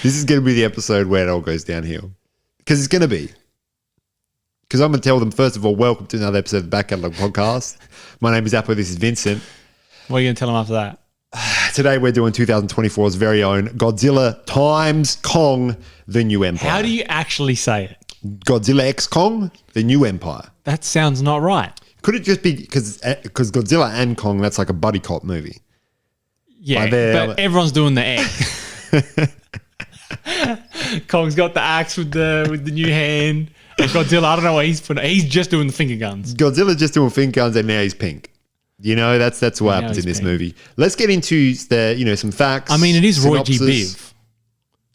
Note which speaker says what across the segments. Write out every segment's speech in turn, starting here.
Speaker 1: This is going to be the episode where it all goes downhill. Because it's going to be. Because I'm going to tell them, first of all, welcome to another episode of the Back Catalogue Podcast. My name is Apple. This is Vincent.
Speaker 2: What are you going to tell them after that?
Speaker 1: Today we're doing 2024's very own Godzilla times Kong, the New Empire.
Speaker 2: How do you actually say it?
Speaker 1: Godzilla x Kong, the New Empire.
Speaker 2: That sounds not right.
Speaker 1: Could it just be because Godzilla and Kong, that's like a buddy cop movie?
Speaker 2: Yeah, but everyone's doing the egg. Kong's got the axe with the new hand. And Godzilla, I don't know what he's putting. He's just doing the finger guns.
Speaker 1: Godzilla's just doing finger guns and now he's pink. You know, that's what happens in this movie. Let's get into some facts.
Speaker 2: I mean, it is
Speaker 1: synopsis.
Speaker 2: Roy G. Biv.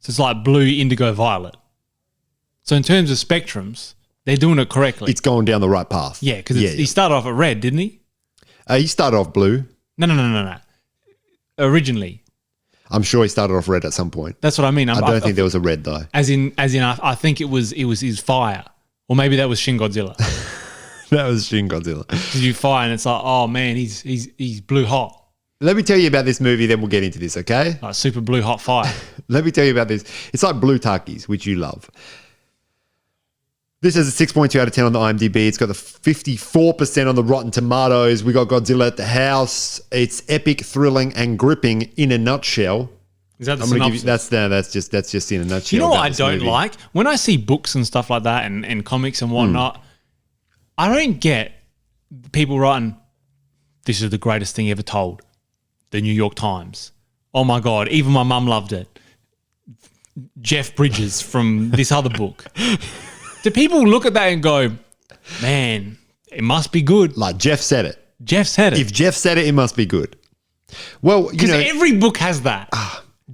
Speaker 2: So it's like blue, indigo, violet. So in terms of spectrums, they're doing it correctly.
Speaker 1: It's going down the right path.
Speaker 2: Yeah, because he started off at red, didn't he?
Speaker 1: He started off blue.
Speaker 2: No. Originally.
Speaker 1: I'm sure he started off red at some point.
Speaker 2: That's what I mean.
Speaker 1: I don't think there was a red though.
Speaker 2: As in, I think it was his fire. Or maybe that was Shin Godzilla.
Speaker 1: That was Shin Godzilla.
Speaker 2: Because you fire and it's like, oh man, he's blue hot.
Speaker 1: Let me tell you about this movie, then we'll get into this, okay?
Speaker 2: Like super blue hot fire.
Speaker 1: Let me tell you about this. It's like Blue Takis, which you love. This has a 6.2 out of 10 on the IMDb. It's got the 54% on the Rotten Tomatoes. We got Godzilla at the house. It's epic, thrilling, and gripping in a nutshell.
Speaker 2: Is that the synopsis?
Speaker 1: That's just in a nutshell.
Speaker 2: You know what I don't like? When I see books and stuff like that and comics and whatnot, I don't get people writing, this is the greatest thing ever told. The New York Times. Oh my God, even my mum loved it. Jeff Bridges from this other book. Do people look at that and go, man, it must be good?
Speaker 1: Like Jeff said it.
Speaker 2: Jeff said it.
Speaker 1: If Jeff said it, it must be good. Well,
Speaker 2: because every book has that.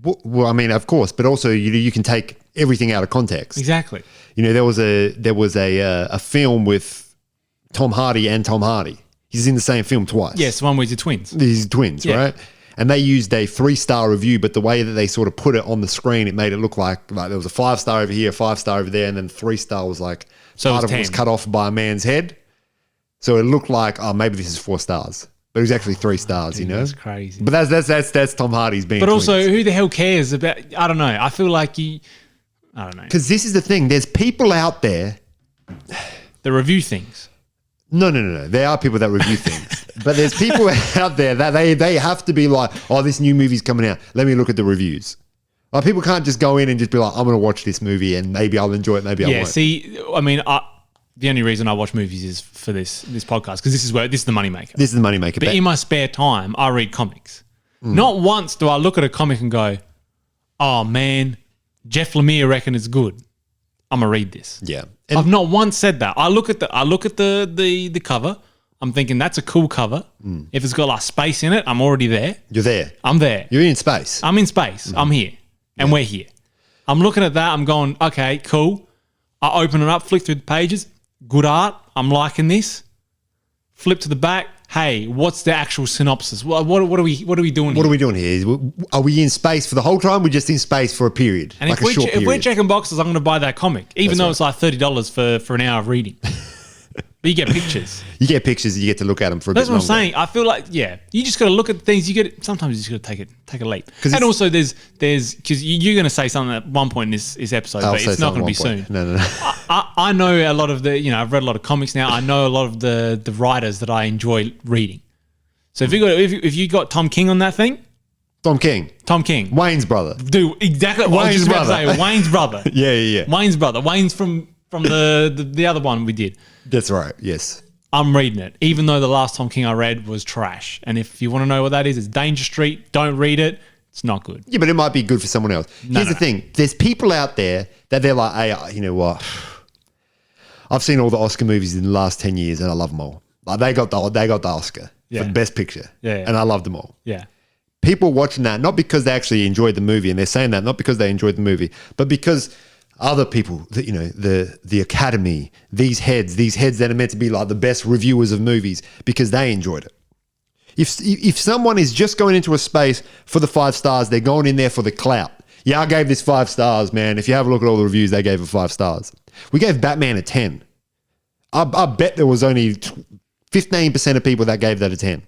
Speaker 1: Well, I mean, of course, but also you can take everything out of context.
Speaker 2: Exactly.
Speaker 1: You know, there was a film with Tom Hardy and Tom Hardy. He's in the same film twice.
Speaker 2: Yes, one with the twins.
Speaker 1: These twins, yeah. Right? And they used a 3-star review, but the way that they sort of put it on the screen, it made it look like there was a 5-star over here, a 5-star over there, and then 3-star was like part of it was cut off by a man's head. So it looked like, oh, maybe this is 4 stars. But it was actually 3 stars, you know?
Speaker 2: That's crazy.
Speaker 1: But that's Tom Hardy's being
Speaker 2: But
Speaker 1: twins.
Speaker 2: also, who the hell cares about, I don't know. I feel like I don't know.
Speaker 1: Because this is the thing. There's people out there.
Speaker 2: that review things.
Speaker 1: No. There are people that review things. But there's people out there that they have to be like, oh, this new movie's coming out. Let me look at the reviews. Like, people can't just go in and just be like, I'm going to watch this movie and maybe I'll enjoy it, maybe I won't.
Speaker 2: Yeah, see, I mean, the only reason I watch movies is for this podcast because this is the moneymaker.
Speaker 1: This is the moneymaker.
Speaker 2: But in my spare time, I read comics. Not once do I look at a comic and go, oh man, Jeff Lemire reckon it's good. I'm gonna read this.
Speaker 1: Yeah.
Speaker 2: I've not once said that. I look at the cover. I'm thinking that's a cool cover. If it's got like space in it, I'm already there.
Speaker 1: You're there.
Speaker 2: I'm there.
Speaker 1: You're in space.
Speaker 2: I'm in space. I'm here. And we're here. I'm looking at that. I'm going, okay, cool. I open it up, flick through the pages. Good art. I'm liking this. Flip to the back. Hey, what's the actual synopsis? What are we doing here?
Speaker 1: What are we doing here? Are we in space for the whole time? We're just in space for a period.
Speaker 2: And if we're checking boxes, I'm going to buy that comic, even though it's like $30 for an hour of reading. But you get pictures.
Speaker 1: You get pictures. You get to look at them for a bit longer.
Speaker 2: That's what I'm saying. I feel like, you just got to look at things. Sometimes you just got to take a leap. And also there's because you're going to say something at one point in this episode, but it's not going to be soon.
Speaker 1: No.
Speaker 2: I know a lot of I've read a lot of comics now. I know a lot of the writers that I enjoy reading. So if you got Tom King on that thing.
Speaker 1: Tom King.
Speaker 2: Wayne's
Speaker 1: brother.
Speaker 2: Dude, exactly what I was just about to say. Wayne's brother.
Speaker 1: Yeah.
Speaker 2: Wayne's brother. Wayne's from the other one we did.
Speaker 1: That's right, yes.
Speaker 2: I'm reading it, even though the last Tom King I read was trash. And if you want to know what that is, it's Danger Street. Don't read it. It's not good.
Speaker 1: Yeah, but it might be good for someone else. Here's the thing. There's people out there that they're like, hey, you know what? I've seen all the Oscar movies in the last 10 years and I love them all. Like they got the Oscar for the best picture. Yeah. And I love them all.
Speaker 2: Yeah.
Speaker 1: People watching that, not because they actually enjoyed the movie, and they're saying that not because they enjoyed the movie, but because other people, the Academy, these heads that are meant to be like the best reviewers of movies, because they enjoyed it. If someone is just going into a space for the 5 stars, they're going in there for the clout. Yeah, I gave this 5 stars, man. If you have a look at all the reviews, they gave it 5 stars. We gave Batman a 10. I bet there was only 15% of people that gave that a 10.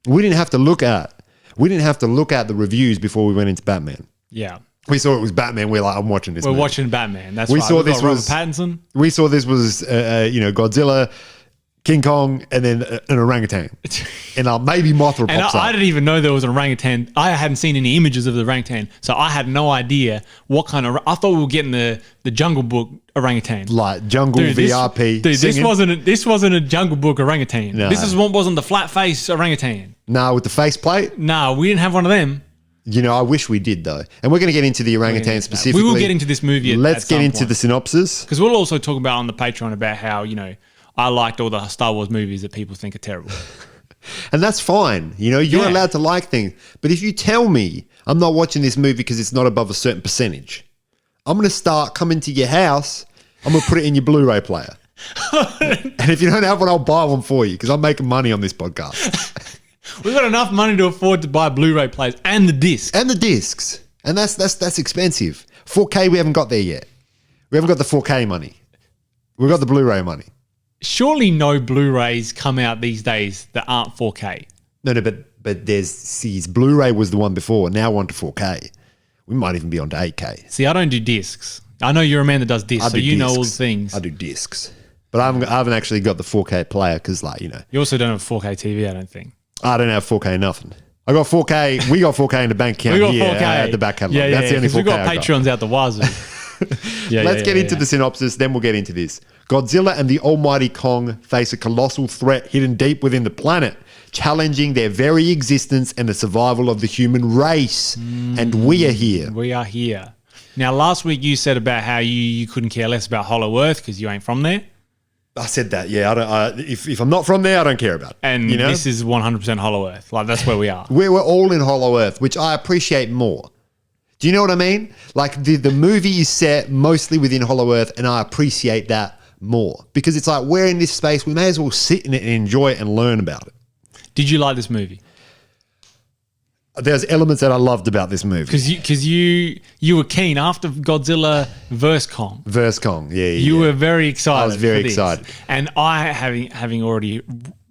Speaker 1: We didn't have to look at the reviews before we went into Batman.
Speaker 2: Yeah.
Speaker 1: We saw it was Batman. We're like, I'm watching this.
Speaker 2: We're
Speaker 1: movie.
Speaker 2: watching Batman. That's
Speaker 1: We
Speaker 2: right.
Speaker 1: saw
Speaker 2: We've
Speaker 1: this
Speaker 2: got Robert
Speaker 1: was-
Speaker 2: Pattinson.
Speaker 1: We saw this was Godzilla, King Kong, and then an orangutan, and maybe Mothra
Speaker 2: And
Speaker 1: pops
Speaker 2: I
Speaker 1: up.
Speaker 2: didn't even know there was an orangutan. I hadn't seen any images of the orangutan, so I had no idea what kind of. I thought we were getting the Jungle Book orangutan.
Speaker 1: Like Jungle VRP.
Speaker 2: This
Speaker 1: singing.
Speaker 2: wasn't a Jungle Book orangutan.
Speaker 1: No.
Speaker 2: Wasn't the flat face orangutan.
Speaker 1: Nah, with the faceplate.
Speaker 2: No, we didn't have one of them.
Speaker 1: I wish we did though. And we're going to get into the orangutan specifically.
Speaker 2: We will get into this movie.
Speaker 1: Let's get into the synopsis.
Speaker 2: because we'll also talk about on the Patreon about how I liked all the Star Wars movies that people think are terrible.
Speaker 1: And that's fine. You're
Speaker 2: Yeah.
Speaker 1: allowed to like things. But if you tell me I'm not watching this movie because it's not above a certain percentage, I'm going to start coming to your house. I'm going to put it in your Blu-ray player. And if you don't have one, I'll buy one for you because I'm making money on this podcast.
Speaker 2: We've got enough money to afford to buy Blu-ray players and the disc.
Speaker 1: And the discs. And that's expensive. 4K, we haven't got there yet. We haven't got the 4K money. We've got the Blu-ray money.
Speaker 2: Surely no Blu-rays come out these days that aren't 4K.
Speaker 1: No, but there's Blu-ray was the one before. Now we're on to 4K. We might even be on to 8K.
Speaker 2: See, I don't do discs. I know you're a man that does discs, so you know all the things.
Speaker 1: I do discs. But I haven't actually got the 4K player because,
Speaker 2: You also don't have 4K TV, I don't think.
Speaker 1: I don't have 4K nothing. I got 4K. We got 4K in the bank account
Speaker 2: We got
Speaker 1: here
Speaker 2: 4K
Speaker 1: at the back catalogue. That's the only 4K
Speaker 2: we got
Speaker 1: I got.
Speaker 2: Patreons out the wazoo.
Speaker 1: Let's get into the synopsis, then we'll get into this. Godzilla and the almighty Kong face a colossal threat hidden deep within the planet, challenging their very existence and the survival of the human race. And we are here.
Speaker 2: We are here. Now, last week you said about how you couldn't care less about Hollow Earth because you ain't from there.
Speaker 1: I said that, yeah. If I'm not from there, I don't care about it.
Speaker 2: And this is 100% Hollow Earth. Like, that's where we are.
Speaker 1: We're all in Hollow Earth, which I appreciate more. Do you know what I mean? Like the movie is set mostly within Hollow Earth, and I appreciate that more because it's like we're in this space. We may as well sit in it and enjoy it and learn about it.
Speaker 2: Did you like this movie?
Speaker 1: There's elements that I loved about this movie.
Speaker 2: Because you were keen after Godzilla vs Kong.
Speaker 1: Verse Kong, yeah.
Speaker 2: You were very excited.
Speaker 1: I was very
Speaker 2: for this.
Speaker 1: excited.
Speaker 2: And I, having already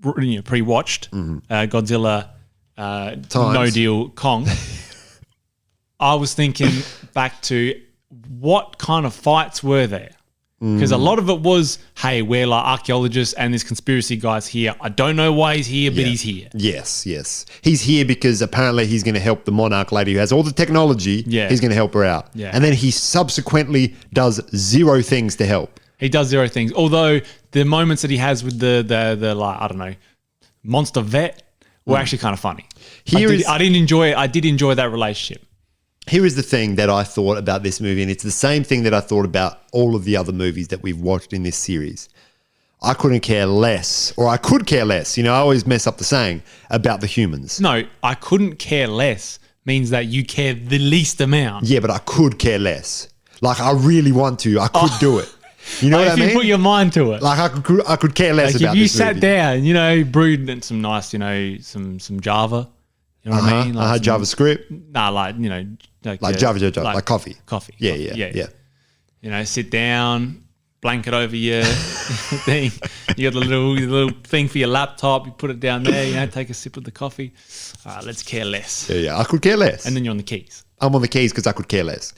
Speaker 2: pre-watched Godzilla No Deal Kong, I was thinking back to what kind of fights were there? Because a lot of it was, hey, we're like archaeologists and there's conspiracy guys here. I don't know why he's here, but he's here.
Speaker 1: Yes. He's here because apparently he's going to help the monarch lady who has all the technology.
Speaker 2: Yeah.
Speaker 1: He's going to help her out.
Speaker 2: Yeah.
Speaker 1: And then he subsequently does zero things to help.
Speaker 2: He does zero things. Although the moments that he has with the like, I don't know, monster vet were actually kind of funny. I did enjoy that relationship.
Speaker 1: Here is the thing that I thought about this movie, and it's the same thing that I thought about all of the other movies that we've watched in this series. I couldn't care less, or I could care less. I always mess up the saying about the humans.
Speaker 2: No, I couldn't care less means that you care the least amount.
Speaker 1: Yeah, but I could care less. Like I really want to. I could do it. You know what I
Speaker 2: if
Speaker 1: mean?
Speaker 2: you put your mind to it.
Speaker 1: Like I could care less
Speaker 2: Like
Speaker 1: about
Speaker 2: if you
Speaker 1: this
Speaker 2: sat
Speaker 1: movie.
Speaker 2: down, brewed in some nice, some Java. You know what I mean? Like some-
Speaker 1: JavaScript.
Speaker 2: Nah, like
Speaker 1: Java, like coffee.
Speaker 2: Coffee.
Speaker 1: Yeah.
Speaker 2: Sit down, blanket over your thing. You got the little thing for your laptop. You put it down there. Take a sip of the coffee. All right, let's care less.
Speaker 1: Yeah. I could care less.
Speaker 2: And then you're on the keys.
Speaker 1: I'm on the keys because I could care less.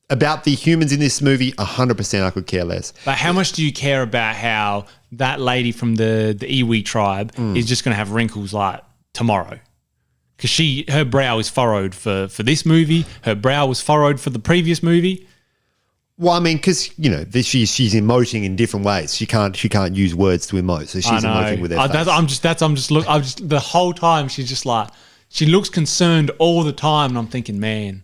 Speaker 1: About the humans in this movie, 100% I could care less.
Speaker 2: But how much do you care about how that lady from the Iwi tribe is just going to have wrinkles like tomorrow? Because her brow is furrowed for this movie. Her brow was furrowed for the previous movie.
Speaker 1: Well, I mean, because she's emoting in different ways. She can't use words to emote, so she's emoting with her face.
Speaker 2: The whole time she's just like, she looks concerned all the time, and I'm thinking, man.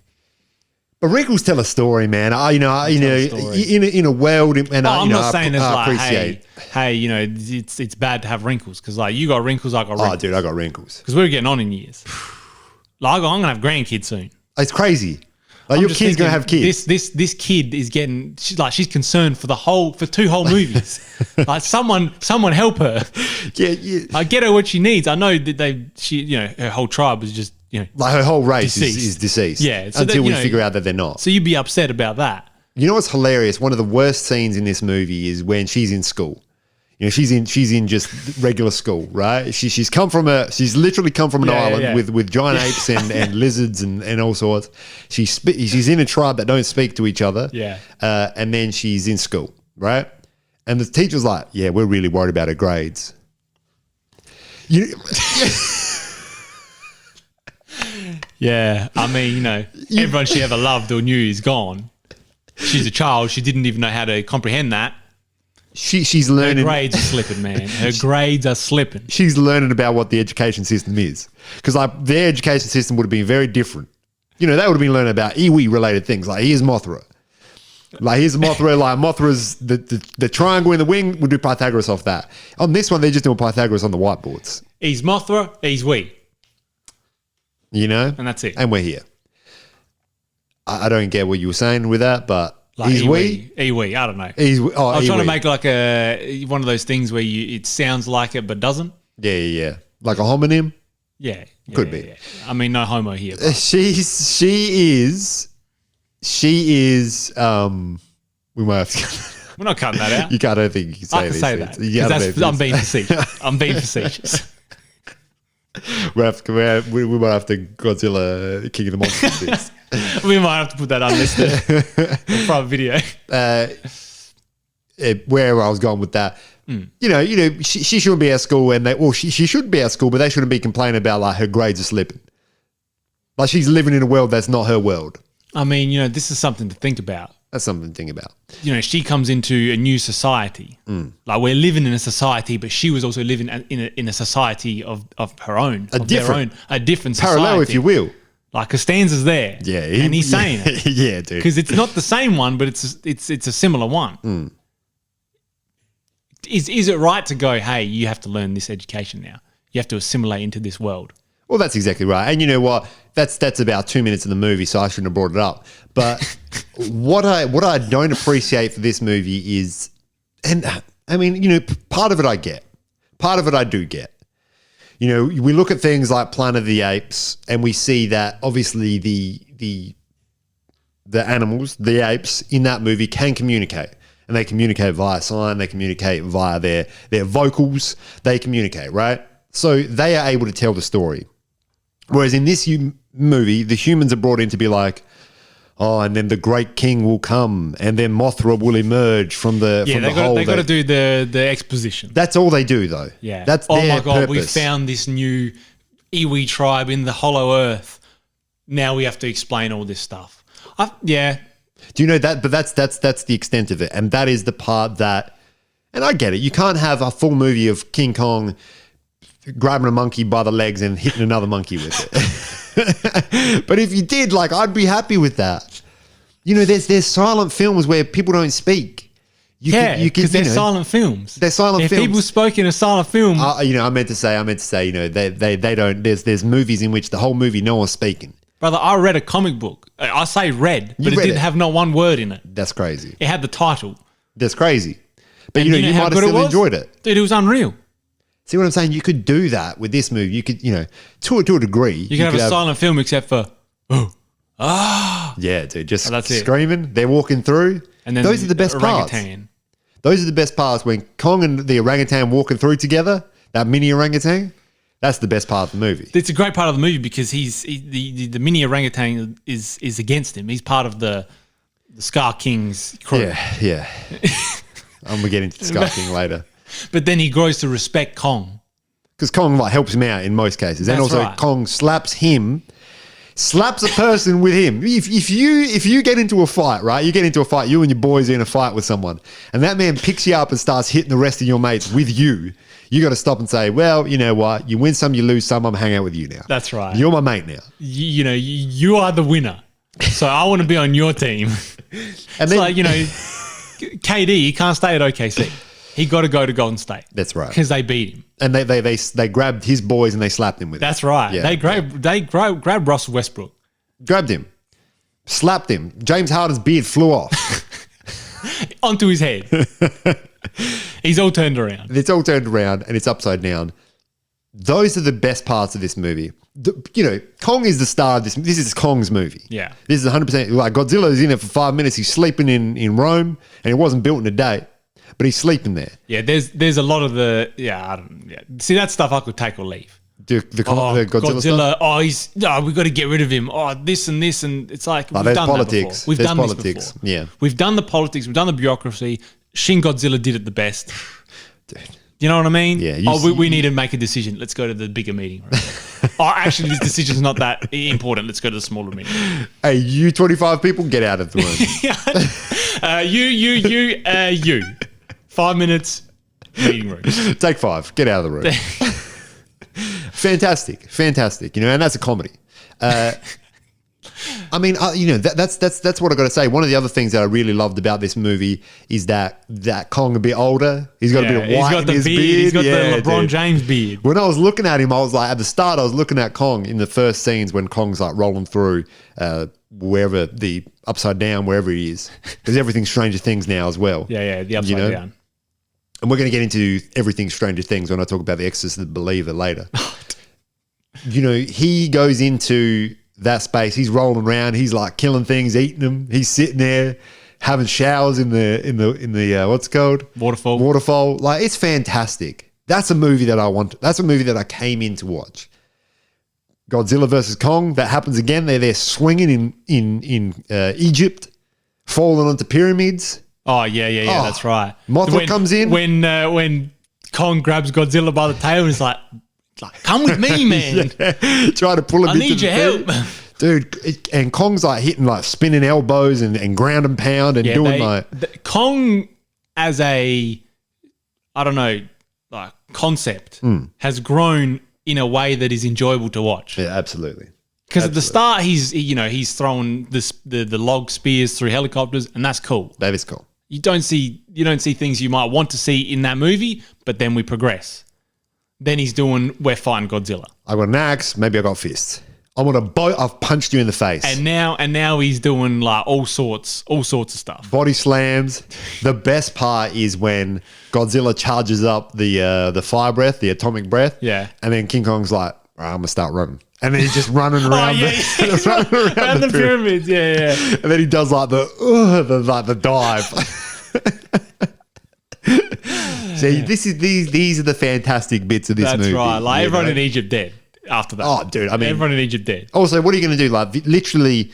Speaker 1: But wrinkles tell a story, man. In a world, and
Speaker 2: I'm not saying it's
Speaker 1: I
Speaker 2: like,
Speaker 1: appreciate.
Speaker 2: hey, it's bad to have wrinkles because like you got wrinkles, I got wrinkles.
Speaker 1: Oh, dude, I got wrinkles
Speaker 2: Because we're getting on in years. Like I'm gonna have grandkids soon.
Speaker 1: It's crazy. Like your kid's gonna have kids.
Speaker 2: This kid is getting. She's concerned for 2 whole movies. Like someone help her.
Speaker 1: Yeah.
Speaker 2: I get her what she needs. I know that her whole tribe was just
Speaker 1: like her whole race
Speaker 2: deceased.
Speaker 1: is deceased.
Speaker 2: Yeah, so
Speaker 1: until
Speaker 2: that,
Speaker 1: we figure out that they're not.
Speaker 2: So you'd be upset about that.
Speaker 1: You know what's hilarious? One of the worst scenes in this movie is when she's in school. You know, she's in just regular school, right? She's literally come from an island with giant apes and lizards and all sorts. She's in a tribe that don't speak to each other.
Speaker 2: Yeah.
Speaker 1: And then she's in school, right? And the teacher's like, yeah, we're really worried about her grades.
Speaker 2: Yeah, I mean, you know, everyone she ever loved or knew is gone. She's a child. She didn't even know how to comprehend that.
Speaker 1: She's learning.
Speaker 2: Her grades are slipping, man. Her grades are slipping.
Speaker 1: She's learning about what the education system is. Because like their education system would have been very different. You know, they would have been learning about Iwi related things. Like here's Mothra. Like here's Mothra. Like Mothra's the triangle in the wing. We'll do Pythagoras off that. On this one, they're just doing Pythagoras on the whiteboards.
Speaker 2: He's Mothra. He's we.
Speaker 1: You know?
Speaker 2: And that's it.
Speaker 1: And we're here. I don't get what you were saying with that, but
Speaker 2: like
Speaker 1: he's we.
Speaker 2: Iwi. I don't know.
Speaker 1: I
Speaker 2: was trying to make like one of those things where it sounds like it but doesn't.
Speaker 1: Yeah. Like a homonym?
Speaker 2: Yeah.
Speaker 1: Could be.
Speaker 2: Yeah. I mean, no homo here.
Speaker 1: But. She is. We might have to.
Speaker 2: We're not cutting that out.
Speaker 1: You can't. I don't think you can say
Speaker 2: I can say
Speaker 1: things.
Speaker 2: that. 'Cause I'm being facetious. I'm being facetious.
Speaker 1: we might have to Godzilla King of the Monsters.
Speaker 2: We might have to put that on this private video.
Speaker 1: Where I was going with that, you know, she shouldn't be at school, and she should be at school, but they shouldn't be complaining about like her grades are slipping. Like she's living in a world that's not her world.
Speaker 2: I mean, you know, this is something to think about.
Speaker 1: That's something to think about.
Speaker 2: You know, she comes into a new society. Like we're living in a society, but she was also living in a society of her own, a different society.
Speaker 1: Parallel, if you will.
Speaker 2: Like Costanza's there,
Speaker 1: yeah,
Speaker 2: and he's saying it,
Speaker 1: yeah, dude,
Speaker 2: because it's not the same one, but it's a similar one. Is it right to go, hey, you have to learn this education now? You have to assimilate into this world.
Speaker 1: Well, that's exactly right. And you know what? That's about 2 minutes in the movie, so I shouldn't have brought it up. But what I don't appreciate for this movie is, and I mean, you know, part of it I get. Part of it I do get. You know, we look at things like Planet of the Apes, and we see that obviously the animals, the apes in that movie can communicate. And they communicate via sign, they communicate via their vocals, they communicate, right? So they are able to tell the story. Whereas in this movie, the humans are brought in to be like, oh, and then the great king will come, and then Mothra will emerge from the hole.
Speaker 2: They got to do the exposition.
Speaker 1: That's all they do, though.
Speaker 2: Yeah.
Speaker 1: That's
Speaker 2: oh
Speaker 1: their
Speaker 2: my god,
Speaker 1: purpose.
Speaker 2: we found this new Iwi tribe in the Hollow Earth. Now we have to explain all this stuff. Yeah.
Speaker 1: Do you know that? But that's the extent of it, and that is the part that. And I get it. You can't have a full movie of King Kong grabbing a monkey by the legs and hitting another monkey with it. But if you did, like, I'd be happy with that. You know, there's silent films where people don't speak.
Speaker 2: Because they're silent films.
Speaker 1: They're silent films.
Speaker 2: If people spoke in a silent film,
Speaker 1: you know, I meant to say, you know, they don't. There's movies in which the whole movie no one's speaking.
Speaker 2: Brother, I read a comic book. I say read, but it didn't have not one word in it.
Speaker 1: That's crazy.
Speaker 2: It had the title.
Speaker 1: That's crazy. But you might have still enjoyed it.
Speaker 2: Dude, it was unreal.
Speaker 1: See what I'm saying? You could do that with this movie. You could, you know, to a degree.
Speaker 2: You could have a silent film except for,
Speaker 1: yeah, dude, just
Speaker 2: that's
Speaker 1: screaming.
Speaker 2: It.
Speaker 1: They're walking through.
Speaker 2: And then
Speaker 1: those are the best parts. Those are the best parts when Kong and the orangutan walking through together, that mini orangutan. That's the best part of the movie.
Speaker 2: It's a great part of the movie because the mini orangutan is against him. He's part of the Scar King's crew.
Speaker 1: Yeah. I'm going to get into the Scar King later.
Speaker 2: But then he grows to respect Kong.
Speaker 1: Because Kong helps him out in most cases. And also Kong slaps a person with him. If you get into a fight, right? You get into a fight, you and your boys are in a fight with someone, and that man picks you up and starts hitting the rest of your mates with you. You got to stop and say, well, you know what? You win some, you lose some. I'm hanging out with you now.
Speaker 2: That's right.
Speaker 1: You're my mate now.
Speaker 2: You know, you are the winner. So I want to be on your team. And then, like, you know, KD, he can't stay at OKC. He got to go to Golden State. That's right. Because they beat him.
Speaker 1: And they grabbed his boys and they slapped him with it.
Speaker 2: That's right. Yeah. They grabbed Russell Westbrook.
Speaker 1: Grabbed him. Slapped him. James Harden's beard flew off.
Speaker 2: Onto his head. He's all turned around.
Speaker 1: It's all turned around and it's upside down. Those are the best parts of this movie. You know, Kong is the star of this. This is Kong's movie.
Speaker 2: Yeah.
Speaker 1: This is 100%. Like, Godzilla is in it for 5 minutes. He's sleeping in Rome and it wasn't built in a day. but he's sleeping there.
Speaker 2: Yeah, there's a lot of I don't. Yeah, see that stuff I could take or leave.
Speaker 1: The Godzilla stuff?
Speaker 2: We've got to get rid of him. Oh, this and this, and it's like we've
Speaker 1: there's
Speaker 2: done
Speaker 1: politics.
Speaker 2: that before. We've
Speaker 1: There's
Speaker 2: done
Speaker 1: politics.
Speaker 2: this before.
Speaker 1: Yeah.
Speaker 2: We've done the politics. We've done the bureaucracy. Shin Godzilla did it the best.
Speaker 1: Dude.
Speaker 2: You know what I mean?
Speaker 1: Yeah.
Speaker 2: We need to make a decision. Let's go to the bigger meeting. Actually, this decision's not that important. Let's go to the smaller meeting.
Speaker 1: Hey, you 25 people, get out of the room.
Speaker 2: You. 5 minutes, meeting room.
Speaker 1: Take 5. Get out of the room. Fantastic. And that's a comedy. I mean, that's what I got to say. One of the other things that I really loved about this movie is that Kong a bit older. He's got a bit of white in his beard.
Speaker 2: He's got the LeBron James beard.
Speaker 1: When I was looking at him, I was like, at the start, I was looking at Kong in the first scenes when Kong's like rolling through wherever the upside down, wherever he is, because everything's Stranger Things now as well.
Speaker 2: Yeah, the upside down.
Speaker 1: And we're going to get into everything Stranger Things when I talk about The Exorcist, the Believer later. He goes into that space. He's rolling around. He's like killing things, eating them. He's sitting there having showers in the what's it called? Waterfall. Like, it's fantastic. That's a movie that I want. That's a movie that I came in to watch. Godzilla versus Kong. That happens again. They're there swinging in Egypt, falling onto pyramids.
Speaker 2: Oh yeah, that's right.
Speaker 1: Mothra comes in
Speaker 2: when Kong grabs Godzilla by the tail and is like, come with me, man.
Speaker 1: Try to pull him.
Speaker 2: I need your help,
Speaker 1: dude. And Kong's like hitting like spinning elbows and ground and pound and doing
Speaker 2: Kong as a concept has grown in a way that is enjoyable to watch.
Speaker 1: Yeah, absolutely.
Speaker 2: Because at the start he's throwing the log spears through helicopters, and that's cool.
Speaker 1: That is cool.
Speaker 2: You don't see things you might want to see in that movie, but then we progress. Then he's doing, we're fighting Godzilla.
Speaker 1: I got an axe, maybe I got fists. I want a boat, I've punched you in the face.
Speaker 2: And now he's doing like all sorts of stuff.
Speaker 1: Body slams. The best part is when Godzilla charges up the fire breath, the atomic breath.
Speaker 2: Yeah.
Speaker 1: And then King Kong's like, all right, I'm gonna start running. And then he's just running around
Speaker 2: around the pyramids. Yeah.
Speaker 1: And then he does like the dive. See, these are the fantastic bits of this movie.
Speaker 2: That's right. Like everyone in Egypt dead after that.
Speaker 1: Oh, dude. I mean,
Speaker 2: everyone in Egypt dead.
Speaker 1: Also, what are you going to do? Like, literally,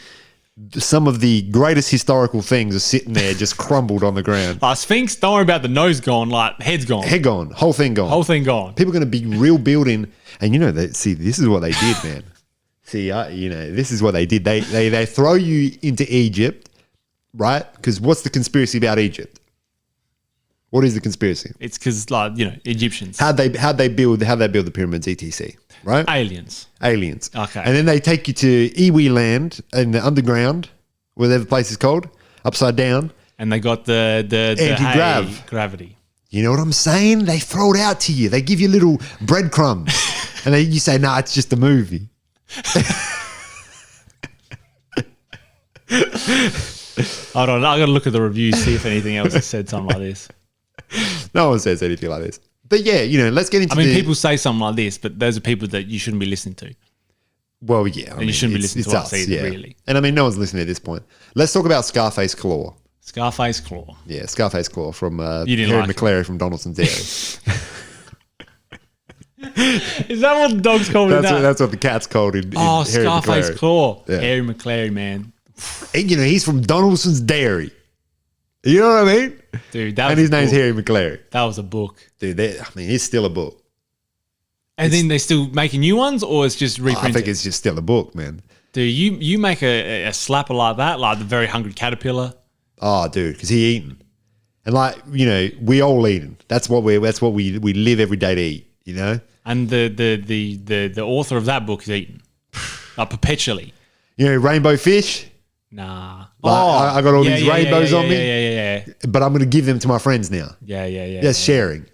Speaker 1: some of the greatest historical things are sitting there just crumbled on the ground.
Speaker 2: Like Sphinx, don't worry about the nose gone. Like head's gone.
Speaker 1: Head gone. Whole thing gone. People are going to be real building. And this is what they did, man. This is what they did. They throw you into Egypt, right? Because what's the conspiracy about Egypt? What is the conspiracy?
Speaker 2: It's because Egyptians.
Speaker 1: How'd they build the pyramids, etc. Right?
Speaker 2: Aliens.
Speaker 1: Okay. And then they take you to Iwi land in the underground, whatever the place is called, upside down.
Speaker 2: And they got the gravity.
Speaker 1: You know what I'm saying? They throw it out to you. They give you little breadcrumbs. And you say, nah, it's just a movie.
Speaker 2: Hold on, I got to look at the reviews, see if anything else has said something like this.
Speaker 1: No one says anything like this. But yeah, let's get into
Speaker 2: people say something like this, but those are people that you shouldn't be listening to.
Speaker 1: Well, yeah.
Speaker 2: You shouldn't be listening to us either, really.
Speaker 1: And no one's listening at this point. Let's talk about Scarface Claw.
Speaker 2: Scarface Claw.
Speaker 1: Yeah, Scarface Claw from Harry
Speaker 2: like
Speaker 1: McClary from Donaldson's Dairy.
Speaker 2: Is that what the dog's called?
Speaker 1: That's what the cat's called in Harry
Speaker 2: Scarface
Speaker 1: McClary.
Speaker 2: Claw.
Speaker 1: Yeah.
Speaker 2: Harry McClary, man.
Speaker 1: And, he's from Donaldson's Dairy. You know what I mean?
Speaker 2: Dude,
Speaker 1: and his name's Harry McClary.
Speaker 2: That was a book.
Speaker 1: Dude, it's still a book.
Speaker 2: And then they're still making new ones, or it's just reprinted?
Speaker 1: I think it's just still a book, man.
Speaker 2: Dude, you make a slapper like that, like the Very Hungry Caterpillar.
Speaker 1: Oh, dude, because he eating. And we all eating. That's what we live every day to eat,
Speaker 2: And the author of that book is eating. Perpetually.
Speaker 1: Rainbow fish?
Speaker 2: Nah.
Speaker 1: I got all these rainbows on me.
Speaker 2: Yeah.
Speaker 1: But I'm going to give them to my friends now.
Speaker 2: Yeah.
Speaker 1: That's sharing.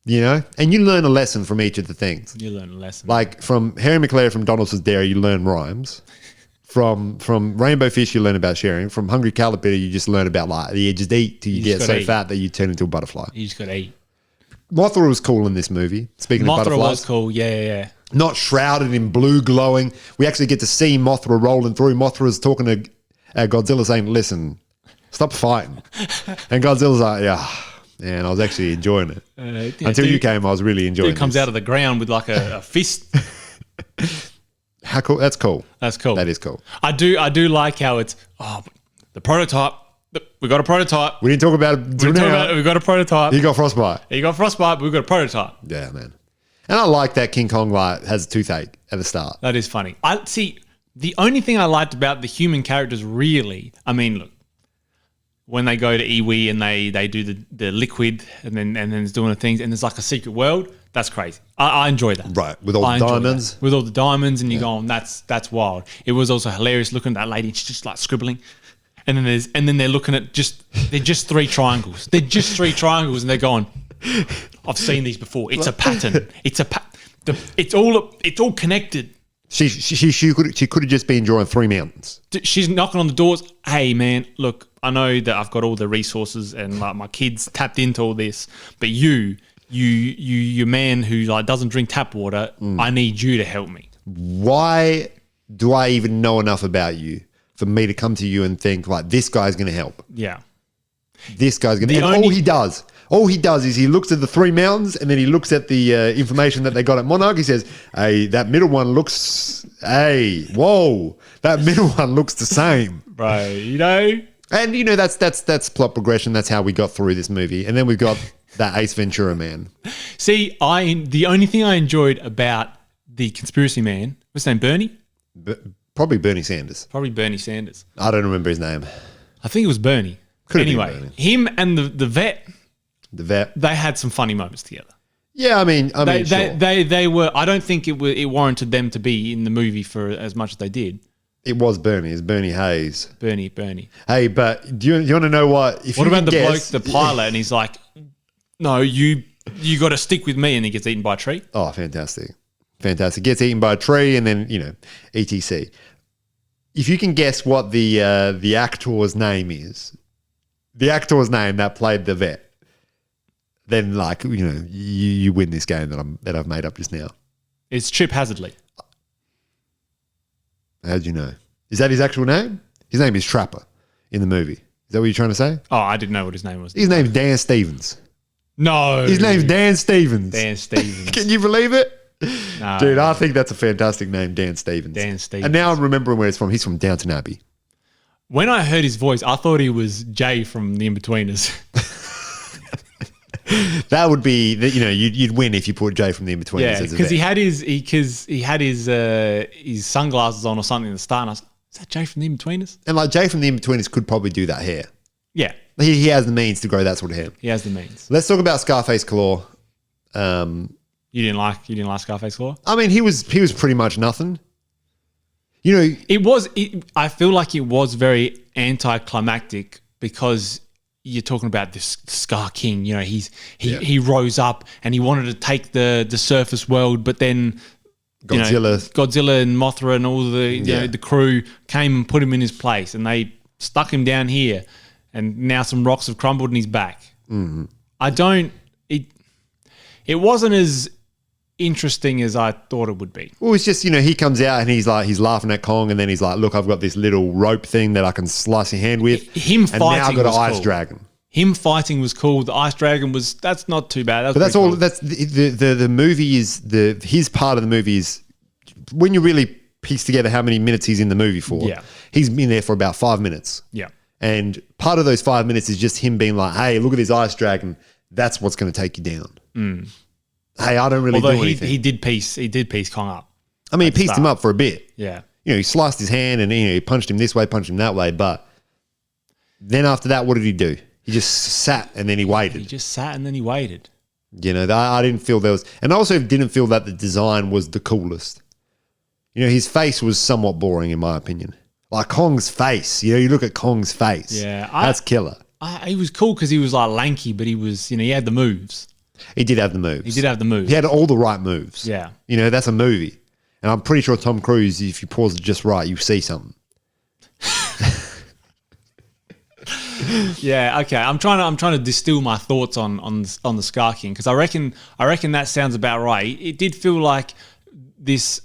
Speaker 1: And you learn a lesson from each of the things.
Speaker 2: You learn a lesson.
Speaker 1: Like from Harry McClary from Donaldson's Dairy, you learn rhymes. From Rainbow Fish, you learn about sharing. From Hungry Caterpillar, you just learn about you just eat till you get so fat that you turn into a butterfly.
Speaker 2: You just got to eat.
Speaker 1: Mothra was cool in this movie. Speaking of butterflies.
Speaker 2: Mothra was cool, yeah.
Speaker 1: Not shrouded in blue glowing. We actually get to see Mothra rolling through. Mothra's talking to Godzilla saying, listen, stop fighting. And Godzilla's like, yeah, And I was actually enjoying it. Until
Speaker 2: dude-
Speaker 1: you came, I was really enjoying it.
Speaker 2: Dude comes out of the ground with like a fist.
Speaker 1: How cool. That's cool.
Speaker 2: That's cool.
Speaker 1: That is cool.
Speaker 2: I do like how it's the prototype. We got a prototype.
Speaker 1: We didn't talk about it.
Speaker 2: We got a prototype.
Speaker 1: He got frostbite.
Speaker 2: You got frostbite, but we've got a prototype.
Speaker 1: Yeah, man. And I like that King Kong like has a toothache at the start.
Speaker 2: That is funny. I see. The only thing I liked about the human characters, really, I mean, look, when they go to Iwi and they do the liquid and then it's doing the things and there's like a secret world, that's crazy. I enjoy that.
Speaker 1: Right, with all the diamonds.
Speaker 2: With all the diamonds, and you're going, that's wild. It was also hilarious looking at that lady. She's just like scribbling. And then they're looking at they're just three triangles. They're just three triangles, and they're going, I've seen these before. It's a pattern. It's all connected.
Speaker 1: She could have just been drawing three mountains.
Speaker 2: She's knocking on the doors. Hey man, look, I know that I've got all the resources and like my kids tapped into all this, but you man who like doesn't drink tap water, I need you to help me.
Speaker 1: Why do I even know enough about you for me to come to you and think like this guy's going to help?
Speaker 2: Yeah.
Speaker 1: This guy's going to. All he does is he looks at the three mountains and then he looks at the information that they got at Monarch. He says, "Hey, that middle one looks. Hey, whoa, that middle one looks the same."
Speaker 2: Right. You know.
Speaker 1: And you know that's plot progression. That's how we got through this movie. And then we've got that Ace Ventura man.
Speaker 2: See, the only thing I enjoyed about the conspiracy man, what's his name, Bernie?
Speaker 1: Probably Bernie Sanders.
Speaker 2: Probably Bernie Sanders.
Speaker 1: I don't remember his name.
Speaker 2: I think it was Bernie.
Speaker 1: Could have been
Speaker 2: anyway,
Speaker 1: Bernie.
Speaker 2: him and the vet.
Speaker 1: The vet.
Speaker 2: They had some funny moments together.
Speaker 1: Yeah, I mean, sure.
Speaker 2: They were. I don't think it warranted them to be in the movie for as much as they did.
Speaker 1: It was Bernie. It's Bernie Hayes.
Speaker 2: Bernie.
Speaker 1: Hey, but do you want to know what?
Speaker 2: What about the bloke, the pilot, and he's like, "No, you got to stick with me," and he gets eaten by a tree.
Speaker 1: Oh, fantastic! Gets eaten by a tree, and then etc. If you can guess what the actor's name is, the actor's name that played the vet, then you win this game that I've made up just now.
Speaker 2: It's Chip Hazardly.
Speaker 1: How'd you know? Is that his actual name? His name is Trapper in the movie. Is that what you're trying to say?
Speaker 2: Oh, I didn't know what his name was.
Speaker 1: His name's Dan Stevens.
Speaker 2: No.
Speaker 1: His name's Dan Stevens.
Speaker 2: Dan Stevens.
Speaker 1: Can you believe it?
Speaker 2: No.
Speaker 1: Dude, I think that's a fantastic name, Dan Stevens.
Speaker 2: Dan Stevens.
Speaker 1: And now I'm remembering where he's from. He's from Downton Abbey.
Speaker 2: When I heard his voice, I thought he was Jay from The In-Betweeners.
Speaker 1: That would be, you'd win if you put Jay from The In-Betweeners.
Speaker 2: Yeah, because he had his sunglasses on or something at the start, and I was like, is that Jay from The In-Betweeners?
Speaker 1: And like Jay from The In-Betweeners could probably do that hair.
Speaker 2: Yeah.
Speaker 1: He has the means to grow that sort of hair.
Speaker 2: He has the means.
Speaker 1: Let's talk about Scarface Claw.
Speaker 2: You didn't like Scarface Claw?
Speaker 1: I mean, he was pretty much nothing.
Speaker 2: I feel like it was very anticlimactic because you're talking about this Scar King. He rose up and he wanted to take the surface world, but then Godzilla and Mothra and all the crew came and put him in his place, and they stuck him down here, and now some rocks have crumbled and he's back.
Speaker 1: Mm-hmm.
Speaker 2: It wasn't as interesting as I thought it would be.
Speaker 1: Well, it's just, he comes out and he's laughing at Kong, and then he's like, look, I've got this little rope thing that I can slice your hand with.
Speaker 2: Him fighting,
Speaker 1: and now I've got an ice
Speaker 2: cool.
Speaker 1: dragon.
Speaker 2: Him fighting was cool. The ice dragon that's not too bad.
Speaker 1: But that's all.
Speaker 2: Cool.
Speaker 1: That's the movie is his part of the movie is when you really piece together how many minutes he's in the movie for.
Speaker 2: Yeah,
Speaker 1: he's been there for about 5 minutes.
Speaker 2: Yeah,
Speaker 1: and part of those 5 minutes is just him being like, "Hey, look at this ice dragon. That's what's going to take you down."
Speaker 2: Mm.
Speaker 1: Hey, I don't really do anything.
Speaker 2: He did piece Kong up.
Speaker 1: I mean, he pieced him up for a bit.
Speaker 2: Yeah,
Speaker 1: he sliced his hand and he punched him this way, punched him that way, but then after that, what did he do? He just sat and then he waited.
Speaker 2: He just sat and then he waited.
Speaker 1: I didn't feel there was... And I also didn't feel that the design was the coolest. His face was somewhat boring in my opinion. Like Kong's face. You look at Kong's face.
Speaker 2: Yeah.
Speaker 1: That's killer.
Speaker 2: He was cool because he was like lanky, but he was, he had the moves.
Speaker 1: He did have the moves.
Speaker 2: He
Speaker 1: had all the right moves.
Speaker 2: Yeah.
Speaker 1: That's a movie. And I'm pretty sure Tom Cruise, if you pause it just right, you see something.
Speaker 2: Yeah, okay. I'm trying to distill my thoughts on the Scar King because I reckon that sounds about right. It did feel like this,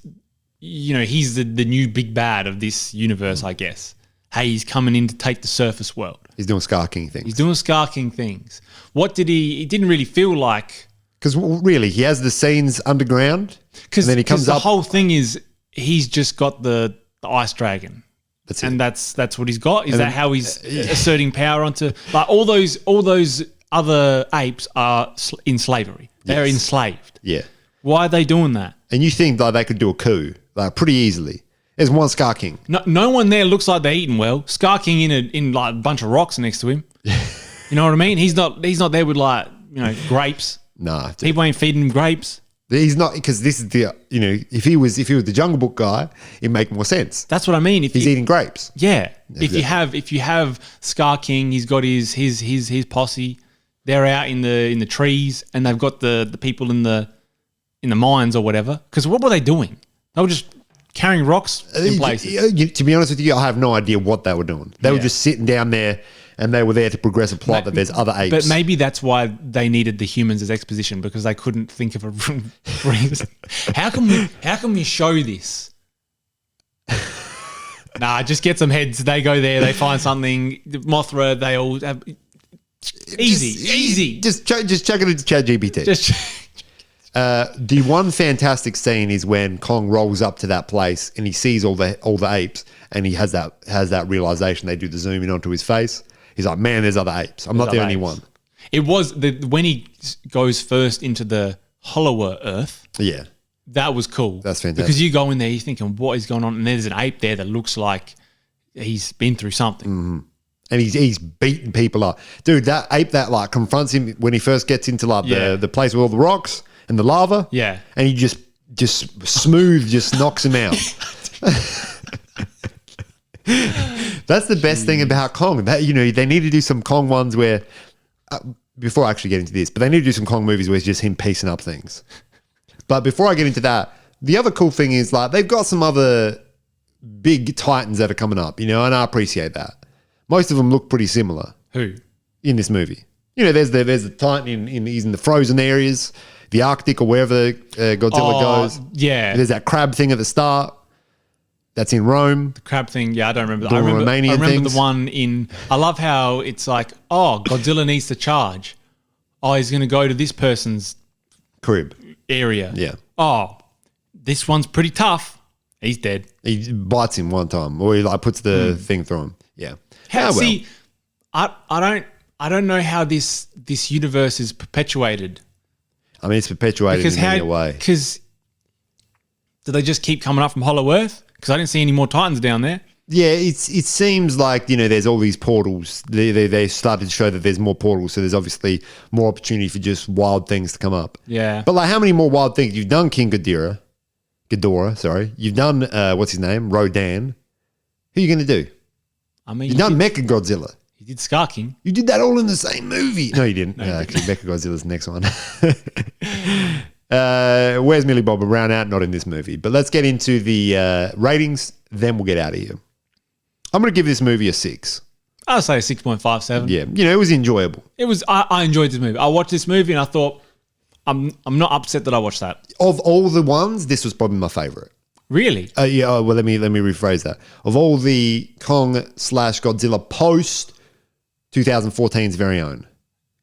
Speaker 2: he's the new big bad of this universe, I guess. hey, he's coming in to take the surface world.
Speaker 1: He's doing Scar King things.
Speaker 2: He's doing Scar King things. What did he didn't really feel like.
Speaker 1: Because really, he has the scenes underground, and then he comes
Speaker 2: the
Speaker 1: up.
Speaker 2: The whole thing is he's just got the ice dragon.
Speaker 1: That's it.
Speaker 2: And that's what he's got. Is that how he's asserting power onto? Like all those other apes are in slavery. They're enslaved.
Speaker 1: Yeah.
Speaker 2: Why are they doing that?
Speaker 1: And you think like they could do a coup like pretty easily? There's one Scar King.
Speaker 2: No one there looks like they're eating well. Scar King in like a bunch of rocks next to him. You know what I mean? He's not there with like grapes.
Speaker 1: Nah, dude.
Speaker 2: People ain't feeding him grapes.
Speaker 1: He's not, because this is the if he was the Jungle Book guy, it'd make more sense.
Speaker 2: That's what I mean.
Speaker 1: He's eating grapes.
Speaker 2: Yeah. If you have Scar King, he's got his posse. They're out in the trees, and they've got the people in the mines or whatever. Because what were they doing? They were just carrying rocks in places.
Speaker 1: To be honest with you, I have no idea what they were doing. They were just sitting down there, and they were there to progress a plot that there's other apes.
Speaker 2: But maybe that's why they needed the humans as exposition, because they couldn't think of a reason. How can we show this? Nah, just get some heads. They go there, they find something. Mothra, they all have easy.
Speaker 1: Just chuck it into ChatGPT. The one fantastic scene is when Kong rolls up to that place and he sees all the apes, and he has that realization. They do the zoom in onto his face. He's like, man, there's other apes. I'm not the only one.
Speaker 2: It was when he goes first into the hollower Earth.
Speaker 1: Yeah.
Speaker 2: That was cool.
Speaker 1: That's fantastic.
Speaker 2: Because you go in there, you're thinking, what is going on? And there's an ape there that looks like he's been through something.
Speaker 1: Mm-hmm. And he's beating people up. Dude, that ape that like confronts him when he first gets into like the place with all the rocks and the lava.
Speaker 2: Yeah.
Speaker 1: And he just smooth just knocks him out. That's the best thing about Kong. That, they need to do some Kong ones where, before I actually get into this, but they need to do some Kong movies where it's just him piecing up things. But before I get into that, the other cool thing is like they've got some other big titans that are coming up, and I appreciate that. Most of them look pretty similar.
Speaker 2: Who?
Speaker 1: In this movie. There's the titan he's in the frozen areas, the Arctic or wherever Godzilla goes.
Speaker 2: Yeah.
Speaker 1: There's that crab thing at the start. That's in Rome.
Speaker 2: The crab thing, yeah, I don't remember.
Speaker 1: The
Speaker 2: I remember
Speaker 1: things.
Speaker 2: the one in. I love how it's like, Godzilla needs to charge. He's going to go to this person's
Speaker 1: crib
Speaker 2: area.
Speaker 1: Yeah.
Speaker 2: This one's pretty tough. He's dead.
Speaker 1: He bites him one time, or he like puts the thing through him. Yeah.
Speaker 2: See, I don't know how this universe is perpetuated.
Speaker 1: I mean, it's perpetuated in many a way.
Speaker 2: Because do they just keep coming up from Hollow Earth? Because I didn't see any more Titans down there.
Speaker 1: Yeah, it seems like, there's all these portals. They started to show that there's more portals, so there's obviously more opportunity for just wild things to come up.
Speaker 2: Yeah.
Speaker 1: But like, how many more wild things? You've done King Ghidorah, sorry. You've done, what's his name? Rodan. Who are you going to do?
Speaker 2: I mean,
Speaker 1: You've done Mechagodzilla.
Speaker 2: You did Scar King.
Speaker 1: You did that all in the same movie. No, you didn't. Actually, Mechagodzilla's the next one. Where's Millie Bobby Brown at? Not in this movie. But let's get into the ratings, then we'll get out of here. I'm going to give this movie a 6.
Speaker 2: I'll say a 6.57.
Speaker 1: Yeah, it was enjoyable.
Speaker 2: It was. I enjoyed this movie. I watched this movie and I thought, I'm not upset that I watched that.
Speaker 1: Of all the ones, this was probably my favorite.
Speaker 2: Really?
Speaker 1: Yeah. Well, let me rephrase that. Of all the Kong/Godzilla post 2014's very own,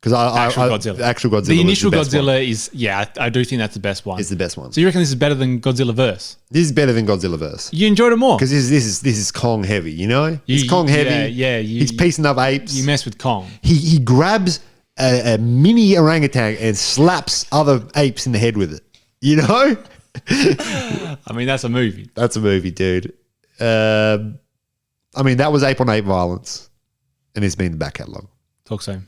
Speaker 1: because
Speaker 2: Actual Godzilla. The initial Godzilla is, I do think that's the best one.
Speaker 1: It's the best one.
Speaker 2: So you reckon this is better than Godzilla Verse?
Speaker 1: This is better than Godzilla Verse.
Speaker 2: You enjoyed it more
Speaker 1: because this is Kong heavy. It's Kong heavy.
Speaker 2: Yeah.
Speaker 1: He's piecing up apes.
Speaker 2: You mess with Kong.
Speaker 1: He grabs a mini orangutan and slaps other apes in the head with it.
Speaker 2: I mean, that's a movie.
Speaker 1: That's a movie, dude. I mean, that was ape on ape violence, and it's been the back catalogue.
Speaker 2: Talk soon.